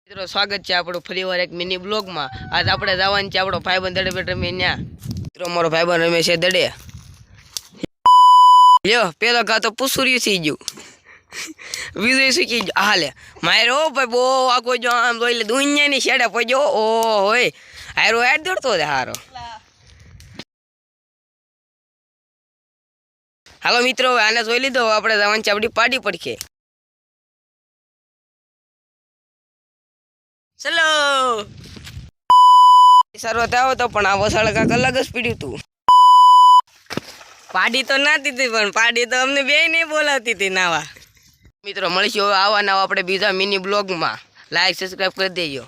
મિત્રો સ્વાગત છે આપણું ફરીવાર એક મિની બ્લોગમાં। આજ આપણે જવાનું છે આપણો ભાઈબંધ દડે બેઠે મેં ન્યા મિત્રો મારો ભાઈબંધ રમે છે દડે। લ્યો પેલો ઘા તો પૂછુર્યું થઈ ગયું, બીજું શીખી ગયું। હાલે મારો ભાઈ બહુ આખો જો આમ જોઈ લે દુનિયાની શેડે પડ્યો। ઓ હોય હારો હેડ દોડતો છે હારો। હાલો મિત્રો આને જોઈ લીધો, આપણે જવાનું છે આપણી પાડી પડખે। ચલો શરૂઆત આવો તો પણ આ વસાળ કાંક અલગ જ પીડ્યું તું। પાડી તો નાતી હતી પણ પાડી તો અમને બે નહીં બોલાવતી હતી નાવા। મિત્રો મળીશું હવે આવા નવા આપણે બીજા મિની બ્લોગમાં। લાઈક સબસ્ક્રાઈબ કરી દેજો।